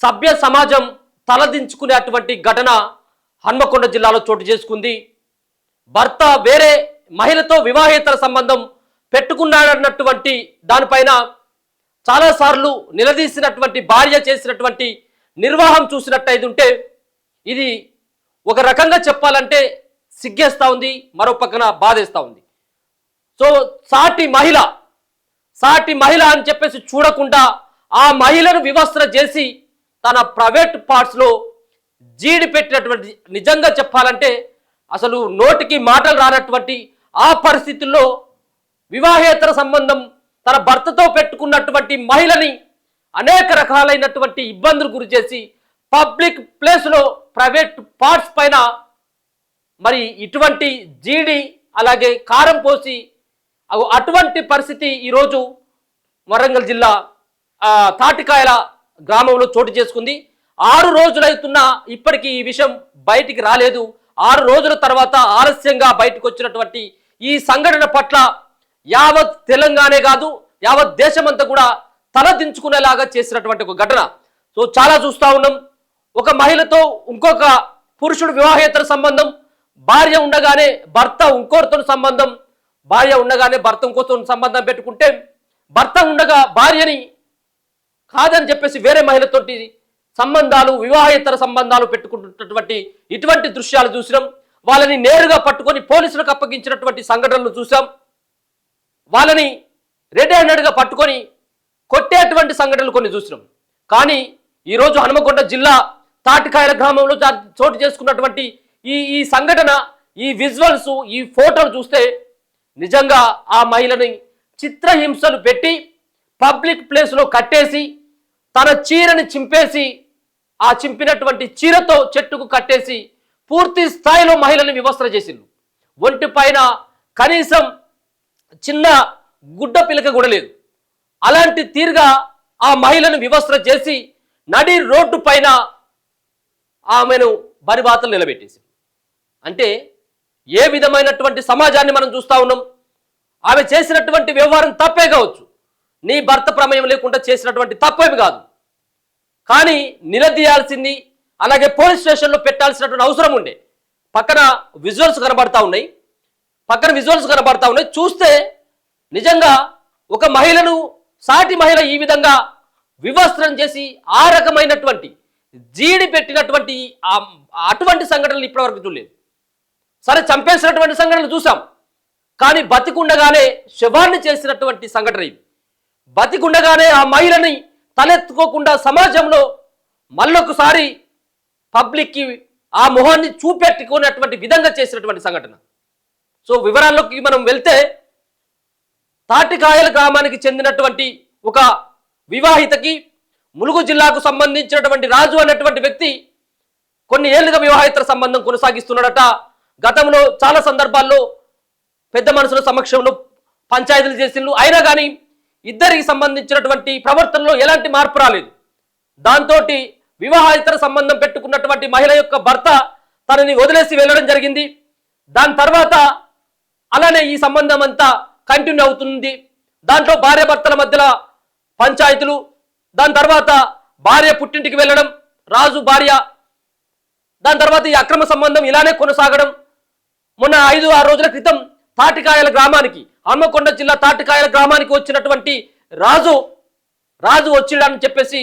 సభ్య సమాజం తలదించుకునేటువంటి ఘటన హన్మకొండ జిల్లాలో చోటు చేసుకుంది. భర్త వేరే మహిళతో వివాహేతర సంబంధం పెట్టుకున్నాడన్నటువంటి దానిపైన చాలాసార్లు నిలదీసినటువంటి భార్య చేసినటువంటి నిర్వాహం చూసినట్టయితే ఉంటే ఇది ఒక రకంగా చెప్పాలంటే సిగ్గేస్తూ ఉంది, మరో పక్కన బాధేస్తూ ఉంది. సో సాటి మహిళ అని చెప్పేసి చూడకుండా ఆ మహిళను వివస్త్ర చేసి తన ప్రైవేట్ పార్ట్స్లో జీడి పెట్టినటువంటి, నిజంగా చెప్పాలంటే అసలు నోటికి మాటలు రానటువంటి ఆ పరిస్థితుల్లో వివాహేతర సంబంధం తన భర్తతో పెట్టుకున్నటువంటి మహిళని అనేక రకాలైనటువంటి ఇబ్బందులు గురి చేసి పబ్లిక్ ప్లేస్లో ప్రైవేట్ పార్ట్స్ పైన మరి ఇటువంటి జీడి అలాగే కారం పోసి అటువంటి పరిస్థితి ఈరోజు వరంగల్ జిల్లా తాటికాయల గ్రామంలో చోటు చేసుకుంది. 6 రోజులైతున్నా ఇప్పటికీ ఈ విషయం బయటికి రాలేదు. 6 రోజుల తర్వాత ఆలస్యంగా బయటకు వచ్చినటువంటి ఈ సంఘటన పట్ల యావత్ తెలంగాణే కాదు యావత్ దేశమంతా కూడా తలదించుకునేలాగా చేసినటువంటి ఒక ఘటన. సో చాలా చూస్తూ ఉన్నాం. ఒక మహిళతో ఇంకొక పురుషుడు వివాహేతర సంబంధం, భార్య ఉండగానే భర్త ఇంకోరితో సంబంధం, భార్య ఉండగానే భర్త ఇంకోతో సంబంధం పెట్టుకుంటే భర్త ఉండగా భార్యని కాదని చెప్పేసి వేరే మహిళతోటి సంబంధాలు, వివాహేతర సంబంధాలు పెట్టుకుంటున్నటువంటి ఇటువంటి దృశ్యాలు చూసినాం. వాళ్ళని నేరుగా పట్టుకొని పోలీసులకు అప్పగించినటువంటి సంఘటనలు చూసాం. వాళ్ళని రెడ్ హ్యాండెడ్గా పట్టుకొని కొట్టేటువంటి సంఘటనలు కొన్ని చూసినాం. కానీ ఈరోజు హనుమకొండ జిల్లా తాటికాయల గ్రామంలో చోటు చేసుకున్నటువంటి ఈ సంఘటన, ఈ విజువల్స్, ఈ ఫోటోలు చూస్తే నిజంగా ఆ మహిళని చిత్రహింసలు పెట్టి పబ్లిక్ ప్లేస్లో కట్టేసి తన చీరని చింపేసి ఆ చింపినటువంటి చీరతో చెట్టుకు కట్టేసి పూర్తి స్థాయిలో మహిళని వివస్త్ర చేసిండు. ఒంటి పైన కనీసం చిన్న గుడ్డ పిలక కూడా లేదు. అలాంటి తీరుగా ఆ మహిళను వివస్త్ర చేసి నడి రోడ్డు పైన ఆమెను బరిబాతలు నిలబెట్టేసి, అంటే ఏ విధమైనటువంటి సమాజాన్ని మనం చూస్తూ ఉన్నాం. ఆమె చేసినటువంటి వ్యవహారం తప్పే కావచ్చు, నీ భర్త ప్రమేయం లేకుండా చేసినటువంటి తప్పేమి కాదు, కానీ నిలదీయాల్సింది అలాగే పోలీస్ స్టేషన్లో పెట్టాల్సినటువంటి అవసరం ఉండే. పక్కన విజువల్స్ కనబడతా ఉన్నాయి, చూస్తే నిజంగా ఒక మహిళను సాటి మహిళ ఈ విధంగా వివస్త్రం చేసి ఆ రకమైనటువంటి జీడి పెట్టినటువంటి అటువంటి సంఘటనలు ఇప్పటివరకు చూడలేదు. సరే, చంపేసినటువంటి సంఘటనలు చూసాం, కానీ బతికుండగానే శవాన్ని చేసినటువంటి సంఘటన ఇది. బతికుండగానే ఆ మహిళని తలెత్తుకోకుండా సమాజంలో మళ్ళొకసారి పబ్లిక్కి ఆ మొహాన్ని చూపెట్టుకునేటువంటి విధంగా చేసినటువంటి సంఘటన. సో వివరాల్లోకి మనం వెళ్తే, తాటికాయల గ్రామానికి చెందినటువంటి ఒక వివాహితకి ములుగు జిల్లాకు సంబంధించినటువంటి రాజు అనేటువంటి వ్యక్తి కొన్ని ఏళ్లుగా వివాహేతర సంబంధం కొనసాగిస్తున్నాడట. గతంలో చాలా సందర్భాల్లో పెద్ద మనుషుల సమక్షంలో పంచాయతీలు చేసిండ్రు, అయినా కానీ ఇద్దరికి సంబంధించినటువంటి ప్రవర్తనలో ఎలాంటి మార్పు రాలేదు. దాంతో వివాహేతర సంబంధం పెట్టుకున్నటువంటి మహిళ యొక్క భర్త తనని వదిలేసి వెళ్ళడం జరిగింది. దాని తర్వాత అలానే ఈ సంబంధం అంతా కంటిన్యూ అవుతుంది. దాంట్లో భార్య భర్తల మధ్యలో పంచాయతీలు, దాని తర్వాత భార్య పుట్టింటికి వెళ్ళడం, రాజు భార్య, దాని తర్వాత ఈ అక్రమ సంబంధం ఇలానే కొనసాగడం. మొన్న 5-6 రోజుల క్రితం తాటికాయల గ్రామానికి, హన్మకొండ జిల్లా తాటికాయల గ్రామానికి వచ్చినటువంటి రాజు వచ్చిండని చెప్పేసి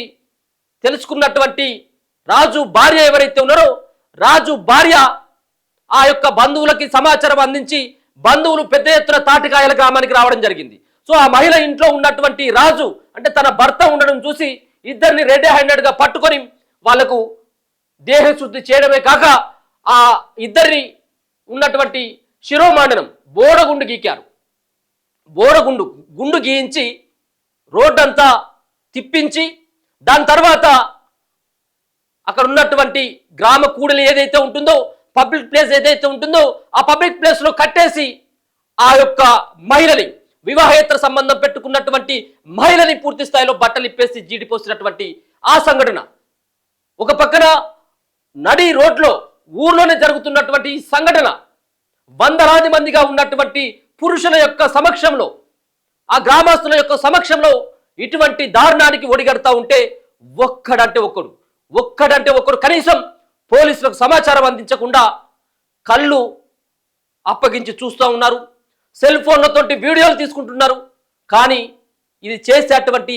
తెలుసుకున్నటువంటి రాజు భార్య ఎవరైతే ఉన్నారో, రాజు భార్య ఆ యొక్క బంధువులకి సమాచారం అందించి బంధువులు పెద్ద ఎత్తున తాటికాయల గ్రామానికి రావడం జరిగింది. సో ఆ మహిళ ఇంట్లో ఉన్నటువంటి రాజు అంటే తన భర్త ఉండడం చూసి ఇద్దరిని రెడ్ హ్యాండెడ్గా పట్టుకొని వాళ్లకు దేహశుద్ధి చేయడమే కాక ఆ ఇద్దరిని ఉన్నటువంటి శిరోమండనం బోడగుండు గీకారు. గుండు గీయించి రోడ్డంతా తిప్పించి దాని తర్వాత అక్కడ ఉన్నటువంటి గ్రామ కూడలి ఏదైతే ఉంటుందో, పబ్లిక్ ప్లేస్ ఏదైతే ఉంటుందో ఆ పబ్లిక్ ప్లేస్లో కట్టేసి ఆ యొక్క మహిళని, వివాహేతర సంబంధం పెట్టుకున్నటువంటి మహిళని పూర్తి స్థాయిలో బట్టలు ఇప్పేసి జీడిపోసినటువంటి ఆ సంఘటన. ఒక పక్కన నడి రోడ్లో ఊర్లోనే జరుగుతున్నటువంటి ఈ సంఘటన వందలాది మందిగా ఉన్నటువంటి పురుషుల యొక్క సమక్షంలో, ఆ గ్రామస్తుల యొక్క సమక్షంలో ఇటువంటి దారుణానికి ఒడిగడతా ఉంటే ఒక్కడంటే ఒక్కడు ఒక్కడంటే ఒక్కడు కనీసం పోలీసులకు సమాచారం అందించకుండా కళ్ళు అప్పగించి చూస్తూ ఉన్నారు, సెల్ ఫోన్లతోటి వీడియోలు తీసుకుంటున్నారు. కానీ ఇది చేసేటువంటి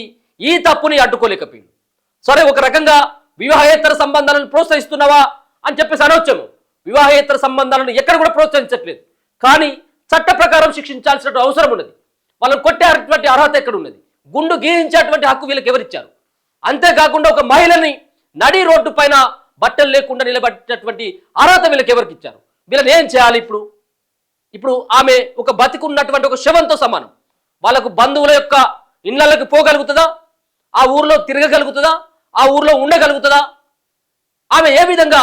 ఈ తప్పుని అడ్డుకోలేకపోయింది. సరే, ఒక రకంగా వివాహేతర సంబంధాలను ప్రోత్సహిస్తున్నావా అని చెప్పేసి అనవచ్చును. వివాహేతర సంబంధాలను ఎక్కడ కూడా ప్రోత్సహించట్లేదు. కానీ చట్ట ప్రకారం శిక్షించాల్సిన అవసరం ఉన్నది. వాళ్ళని కొట్టేటువంటి అర్హత ఎక్కడ ఉన్నది? గుండు గీయించేటువంటి హక్కు వీళ్ళకి ఎవరిచ్చారు? అంతేకాకుండా ఒక మహిళని నడి రోడ్డు పైన బట్టలు లేకుండా నిలబెట్టినటువంటి అర్హత వీళ్ళకి ఎవరికి ఇచ్చారు? వీళ్ళని ఏం చేయాలి? ఇప్పుడు ఆమె ఒక బతికున్నటువంటి ఒక శవంతో సమానం. వాళ్ళకు బంధువుల యొక్క ఇళ్లకి పోగలుగుతుందా? ఆ ఊర్లో తిరగగలుగుతుందా? ఆ ఊర్లో ఉండగలుగుతుందా? ఆమె ఏ విధంగా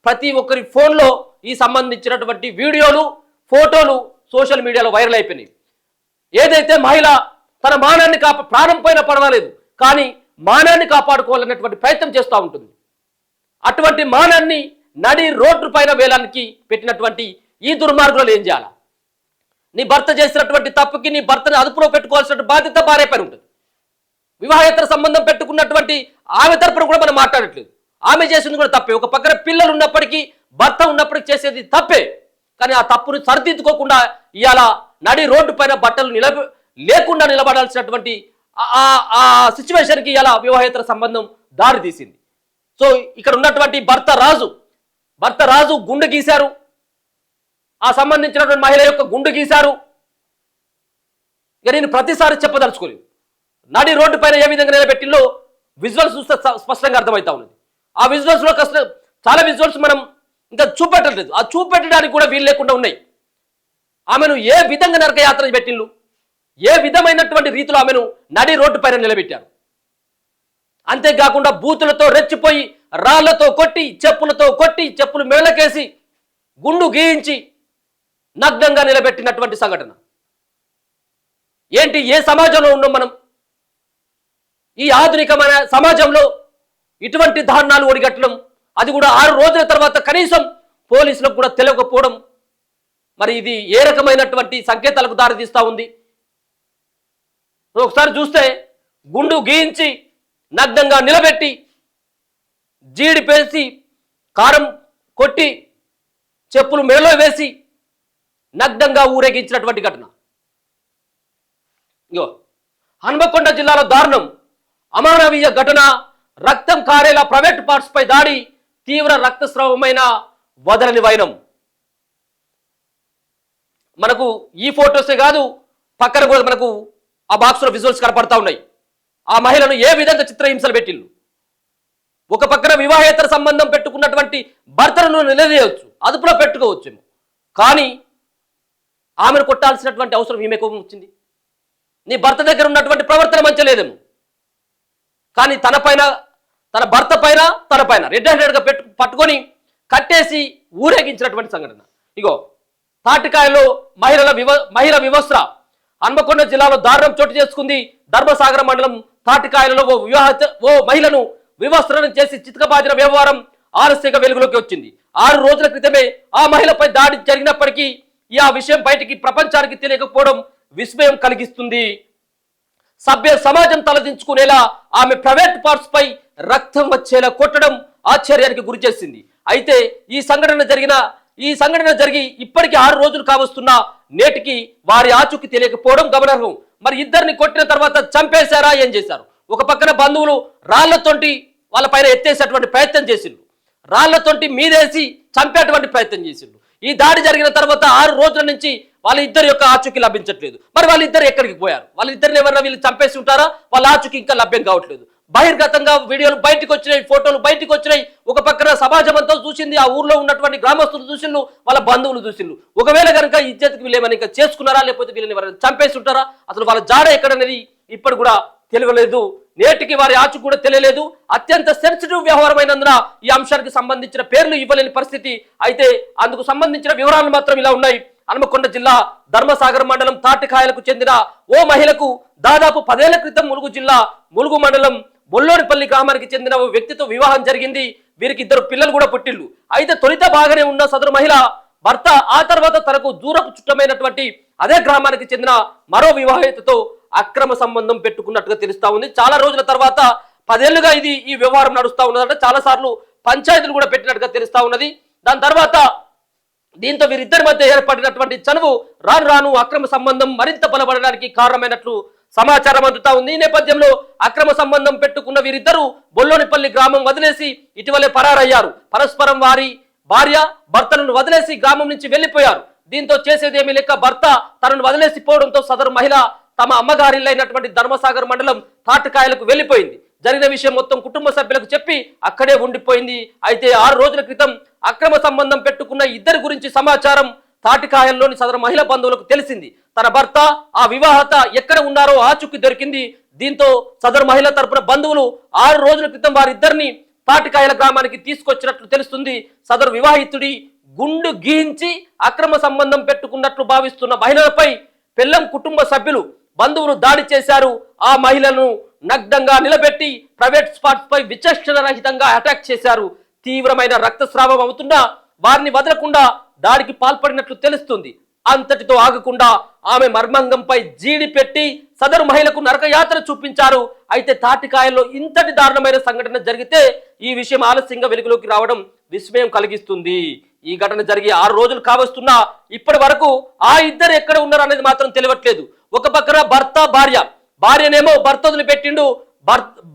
ప్రతి ఒక్కరి ఫోన్లో ఈ సంబంధించినటువంటి వీడియోలు, ఫోటోలు సోషల్ మీడియాలో వైరల్ అయిపోయినాయి. ఏదైతే మహిళ తన మానాన్ని ప్రాణం పోయినా పర్వాలేదు, కానీ మానాన్ని కాపాడుకోవాలనేటువంటి ప్రయత్నం చేస్తూ ఉంటుంది. అటువంటి మానాన్ని నడి రోడ్డు పైన వేలానికి పెట్టినటువంటి ఈ దుర్మార్గులు ఏం చేయాలా? నీ భర్త చేసినటువంటి తప్పుకి నీ భర్తని అదుపులో పెట్టుకోవాల్సిన బాధ్యత భార్య పైన ఉంటుంది. వివాహేతర సంబంధం పెట్టుకున్నటువంటి ఆమె తరపున కూడా మనం మాట్లాడట్లేదు. ఆమె చేసింది కూడా తప్పే. ఒక పక్కన పిల్లలు ఉన్నప్పటికీ, భర్త ఉన్నప్పటికీ చేసేది తప్పే. కానీ ఆ తప్పును సరిదిద్దుకోకుండా ఇవాళ నడి రోడ్డు పైన బట్టలు లేకుండా నిలబడాల్సినటువంటి ఆ సిచ్యువేషన్కి ఇలా వివాహేతర సంబంధం దారి తీసింది. సో ఇక్కడ ఉన్నటువంటి భర్త రాజు గుండె గీశారు. ఆ సంబంధించినటువంటి మహిళ యొక్క గుండు గీశారు. ఇక నేను ప్రతిసారి చెప్పదలుచుకోలేదు. నడి రోడ్డు పైన ఏ విధంగా నిలబెట్టిల్లో విజువల్స్ చూస్తే స్పష్టంగా అర్థమవుతా ఉన్నది. ఆ విజువల్స్లో చాలా విజువల్స్ మనం ఇంకా చూపెట్టలేదు. ఆ చూపెట్టడానికి కూడా వీలు లేకుండా ఉన్నాయి. ఆమెను ఏ విధంగా నరకయాత్ర పెట్టిళ్ళు, ఏ విధమైనటువంటి రీతిలో ఆమెను నడి రోడ్డు పైన నిలబెట్టారు. అంతేకాకుండా బూతులతో రెచ్చిపోయి రాళ్లతో కొట్టి, చెప్పులతో కొట్టి, చెప్పులు మేళకేసి గుండు గీయించి నగ్నంగా నిలబెట్టినటువంటి సంఘటన ఏంటి? ఏ సమాజంలో ఉన్నాం మనం? ఈ ఆధునికమైన సమాజంలో ఇటువంటి దారుణాలు ఒడిగట్టడం, అది కూడా 6 రోజుల తర్వాత కనీసం పోలీసులకు కూడా తెలియకపోవడం, మరి ఇది ఏ రకమైనటువంటి సంకేతాలకు దారితీస్తూ ఉంది? ఒకసారి చూస్తే గుండు గీయించి నగ్నంగా నిలబెట్టి జీడి పేసి కారం కొట్టి చెప్పులు మెడలో వేసి నగ్నంగా ఊరేగించినటువంటి ఘటన. ఇగో హన్మకొండ జిల్లాలో దారుణం, అమానవీయ ఘటన. రక్తం కారేలా ప్రైవేట్ పార్ట్స్ పై దాడి, తీవ్ర రక్తస్రావమైన వదలని వైనం. మనకు ఈ ఫోటోసే కాదు, పక్కన కూడా మనకు ఆ బాక్స్లో విజువల్స్ కనపడతా ఉన్నాయి. ఆ మహిళను ఏ విధంగా చిత్రహింసలు పెట్టిళ్ళు. ఒక పక్కన వివాహేతర సంబంధం పెట్టుకున్నటువంటి భర్తను నిలదీయవచ్చు, అదుపులో పెట్టుకోవచ్చు. కానీ ఆమెను కొట్టాల్సినటువంటి అవసరం ఈమెకు వచ్చింది. నీ భర్త దగ్గర ఉన్నటువంటి ప్రవర్తన మంచి లేదేమో, కానీ తన భర్త పైన రెడ్ హ్యాండెడ్గా పట్టుకొని కట్టేసి ఊరేగించినటువంటి సంఘటన. ఇగో తాటికాయలో మహిళ వివస్త్ర. హన్మకొండ జిల్లాలో దారుణం చోటు చేసుకుంది. ధర్మసాగర మండలం తాటికాయలలో ఓ మహిళను వివస్త్రం చేసి చితకబాదిన వ్యవహారం ఆలస్యంగా వెలుగులోకి వచ్చింది. 6 రోజుల క్రితమే ఆ మహిళపై దాడి జరిగినప్పటికీ ఆ విషయం బయటికి ప్రపంచానికి తెలియకపోవడం విస్మయం కలిగిస్తుంది. సభ్య సమాజం తలదించుకునేలా ఆమె ప్రైవేట్ పార్ట్స్ పై రక్తం వచ్చేలా కొట్టడం ఆశ్చర్యానికి గురి చేసింది. అయితే ఈ సంఘటన జరిగి ఇప్పటికీ 6 రోజులు కావస్తున్నా నేటికి వారి ఆచూకీ తెలియకపోవడం గమనార్హం. మరి ఇద్దరిని కొట్టిన తర్వాత చంపేశారా, ఏం చేశారు? ఒక పక్కన బంధువులు రాళ్లతోటి వాళ్ళ పైన ఎత్తేసేటువంటి ప్రయత్నం చేసిండ్రు, రాళ్లతోటి మీదేసి చంపేటువంటి ప్రయత్నం చేసిండ్రు. ఈ దాడి జరిగిన తర్వాత 6 రోజుల నుంచి వాళ్ళిద్దరి యొక్క ఆచూకీ లభించట్లేదు. మరి వాళ్ళిద్దరు ఎక్కడికి పోయారు? వాళ్ళిద్దరిని ఎవరైనా వీళ్ళు చంపేసి ఉంటారా? వాళ్ళ ఆచూకీ ఇంకా లభ్యం కావట్లేదు. బహిర్గతంగా వీడియోలు బయటకు వచ్చినాయి, ఫోటోలు బయటకు వచ్చినాయి. ఒక పక్కన సమాజం అంతా చూసింది, ఆ ఊర్లో ఉన్నటువంటి గ్రామస్తులు చూసిండ్రు, వాళ్ళ బంధువులు చూసిండ్రు. ఒకవేళ కనుక ఇజ్జత్కి వీళ్ళు ఏమైనా ఇంకా చేసుకున్నారా, లేకపోతే వీళ్ళని ఎవరైనా చంపేసి ఉంటారా? అసలు వాళ్ళ జాడ ఎక్కడనేది ఇప్పుడు కూడా తెలియలేదు. నేటికి వారి ఆచూకీ కూడా తెలియలేదు. అత్యంత సెన్సిటివ్ వ్యవహారమైనందున ఈ అంశానికి సంబంధించిన పేర్లు ఇవ్వలేని పరిస్థితి. అయితే అందుకు సంబంధించిన వివరాలు మాత్రం ఇలా ఉన్నాయి. హన్మకొండ జిల్లా ధర్మసాగర్ మండలం తాటికాయలకు చెందిన ఓ మహిళకు దాదాపు 10 ఏళ్ల క్రితం ములుగు జిల్లా ములుగు మండలం బొల్లోనిపల్లి గ్రామానికి చెందిన ఓ వ్యక్తితో వివాహం జరిగింది. వీరికి 2 పిల్లలు కూడా పుట్టిల్లు. అయితే తొలిత బాగానే ఉన్న సదరు మహిళ భర్త ఆ తర్వాత తనకు దూరపు చుట్టమైనటువంటి అదే గ్రామానికి చెందిన మరో వివాహితతో అక్రమ సంబంధం పెట్టుకున్నట్టుగా తెలుస్తా ఉంది. చాలా రోజుల తర్వాత 10 ఏళ్లుగా ఈ వ్యవహారం నడుస్తా ఉన్నదంటే చాలా సార్లు పంచాయతీలు కూడా పెట్టినట్టుగా తెలుస్తా ఉన్నది. దాని తర్వాత దీంతో వీరిద్దరి మధ్య ఏర్పడినటువంటి చనువు రాను రాను అక్రమ సంబంధం మరింత బలపడడానికి కారణమైనట్లు సమాచారం అందుతా ఉంది. ఈ నేపథ్యంలో అక్రమ సంబంధం పెట్టుకున్న వీరిద్దరూ బొల్లోనిపల్లి గ్రామం వదిలేసి ఇటీవలే పరారయ్యారు. పరస్పరం వారి భార్య భర్తలను వదిలేసి గ్రామం నుంచి వెళ్లిపోయారు. దీంతో చేసేదేమీ లేక భర్త తనను వదిలేసి పోవడంతో సదరు మహిళ తమ అమ్మగారిల్లైనటువంటి ధర్మసాగర్ మండలం తాటికాయలకు వెళ్లిపోయింది. జరిగిన విషయం మొత్తం కుటుంబ సభ్యులకు చెప్పి అక్కడే ఉండిపోయింది. అయితే 6 రోజుల క్రితం అక్రమ సంబంధం పెట్టుకున్న ఇద్దరి గురించి సమాచారం తాటికాయల్లోని సదరు మహిళ బంధువులకు తెలిసింది. తన భర్త ఆ వివాహత ఎక్కడ ఉన్నారో ఆచూకీ దొరికింది. దీంతో సదరు మహిళ తరపున బంధువులు 6 రోజుల క్రితం వారిద్దరిని తాటికాయల గ్రామానికి తీసుకొచ్చినట్లు తెలుస్తుంది. సదరు వివాహితుడి గుండు గీయించి అక్రమ సంబంధం పెట్టుకున్నట్లు భావిస్తున్న మహిళలపై పెళ్ళం కుటుంబ సభ్యులు బంధువులు దాడి చేశారు. ఆ మహిళను నగ్నంగా నిలబెట్టి ప్రైవేట్ స్పాట్స్ పై విచక్షణ రహితంగా అటాక్ చేశారు. తీవ్రమైన రక్తస్రావం అవుతున్నా వారిని వదలకుండా దాడికి పాల్పడినట్లు తెలుస్తుంది. అంతటితో ఆగకుండా ఆమె మర్మంగంపై జీడి పెట్టి సదరు మహిళకు నరకయాత్ర చూపించారు. అయితే తాటికాయల్లో ఇంతటి దారుణమైన సంఘటన జరిగితే ఈ విషయం ఆలస్యంగా వెలుగులోకి రావడం విస్మయం కలిగిస్తుంది. ఈ ఘటన జరిగి 6 రోజులు కావస్తున్నా ఇప్పటి వరకు ఆ ఇద్దరు ఎక్కడ ఉన్నారు అనేది మాత్రం తెలియట్లేదు. ఒక పక్కన భార్యనేమో భర్త వదిలిపెట్టిండు,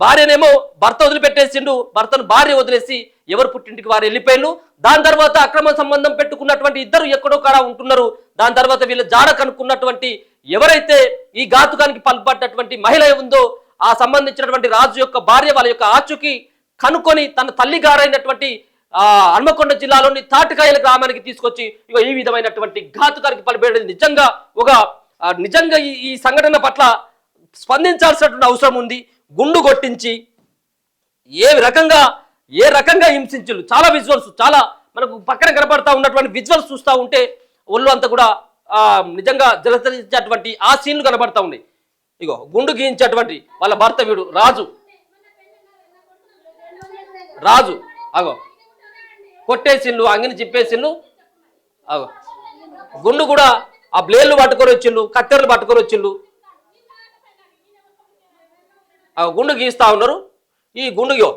భార్యనేమో భర్త వదిలిపెట్టేసిండు, భర్తను భార్య వదిలేసి ఎవరు పుట్టింటికి వారు వెళ్ళిపోయిను. దాని తర్వాత అక్రమ సంబంధం పెట్టుకున్నటువంటి ఇద్దరు ఎక్కడో కాడ ఉంటున్నారు. దాని తర్వాత వీళ్ళ జాడ కనుక్కున్నటువంటి ఎవరైతే ఈ ఘాతుకానికి పాల్పడ్డటువంటి మహిళ ఉందో ఆ సంబంధించినటువంటి రాజు యొక్క భార్య వాళ్ళ యొక్క ఆచూకీ కనుక్కొని తన తల్లి గారైనటువంటి హన్మకొండ జిల్లాలోని తాటికాయల గ్రామానికి తీసుకొచ్చి ఇక ఈ విధమైనటువంటి ఘాతుకానికి పాల్పడేది నిజంగా ఈ సంఘటన పట్ల స్పందించాల్సినటువంటి అవసరం ఉంది. గుండు కొట్టించి ఏ రకంగా హింసించు చాలా విజువల్స్ చాలా మనకు పక్కన కనపడతా ఉన్నటువంటి విజువల్స్ చూస్తూ ఉంటే ఒళ్ళు అంతా కూడా నిజంగా జలతరించేటువంటి ఆ సీన్లు కనబడతా ఉన్నాయి. ఇగో గుండు గీయించేటువంటి వాళ్ళ భర్త వీడు రాజు అగో కొట్టేసిళ్ళు, అంగిని చిప్పేసిళ్ళు, అగో గుండు కూడా ఆ బ్లేడ్లు పట్టుకొని వచ్చిళ్ళు, కత్తెరలు పట్టుకొని వచ్చిళ్ళు, గుండు గీస్తా ఉన్నారు. ఈ గుండుగో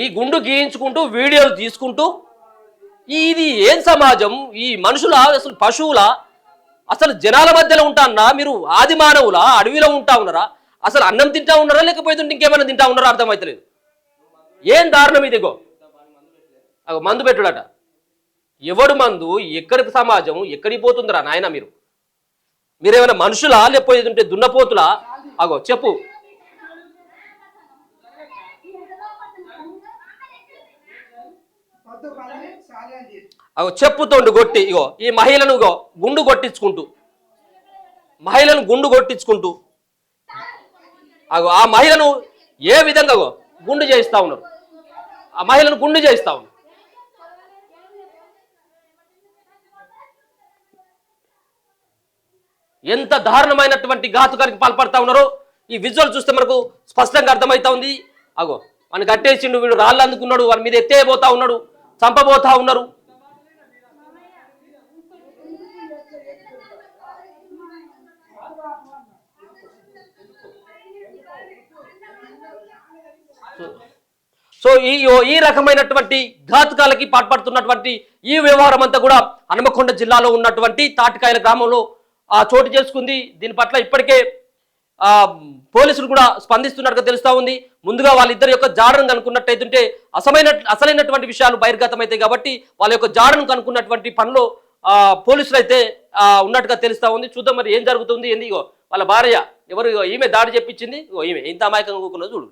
ఈ గుండు గీయించుకుంటూ వీడియోలు తీసుకుంటూ ఇది ఏం సమాజం? ఈ మనుషుల అసలు పశువుల అసలు జనాల మధ్యలో ఉంటానా? మీరు ఆది మానవుల అడవిలో ఉంటా ఉన్నారా? అసలు అన్నం తింటా ఉన్నారా లేకపోతే ఇంకేమైనా తింటా ఉన్నారా అర్థమవుతలేదు. ఏం దారుణం ఇదిగో మందు పెట్టుడట. ఎవడు మందు? ఎక్కడి సమాజం? ఎక్కడికి పోతుందిరా నాయన? మీరేమైనా మనుషులా లేకపోతే దున్నపోతులా? చెప్పు. చెప్పుతోండు కొట్టి ఈ మహిళను గుండు కొట్టించుకుంటూ ఆ మహిళను ఏ విధంగా గుండు చేయిస్తా ఉన్నారు. ఆ మహిళను గుండు చేయిస్తా ఉన్నారు. ఎంత దారుణమైనటువంటి ఘాతుకానికి పాల్పడతా ఉన్నారో ఈ విజువల్ చూస్తే మనకు స్పష్టంగా అర్థమవుతా ఉంది. వాడిని కట్టేసిండు, వీడు రాళ్ళు అందుకున్నాడు, వాడి మీద ఎత్తేయబోతా ఉన్నాడు, చంపబోతా ఉన్నారు. సో ఈ రకమైనటువంటి ఘాతుకాలకి పాల్పడుతున్నటువంటి ఈ వ్యవహారం అంతా కూడా హన్మకొండ జిల్లాలో ఉన్నటువంటి తాటికాయల గ్రామంలో చోటు చేసుకుంది. దీని పట్ల ఇప్పటికే పోలీసులు కూడా స్పందిస్తున్నట్టుగా తెలుస్తా ఉంది. ముందుగా వాళ్ళిద్దరి యొక్క జాడను కనుక్కున్నట్టయితుంటే అసలైనటువంటి విషయాలు బహిర్గతమవుతాయి కాబట్టి వాళ్ళ యొక్క జాడను కనుక్కున్నటువంటి పనిలో పోలీసులు అయితే ఉన్నట్టుగా తెలుస్తా ఉంది. చూద్దాం మరి ఏం జరుగుతుంది. వాళ్ళ భార్య ఎవరు ఈమె దాడి చెప్పించింది, ఈమె ఇంత అమాయకంగా కూకున్నది చూడు.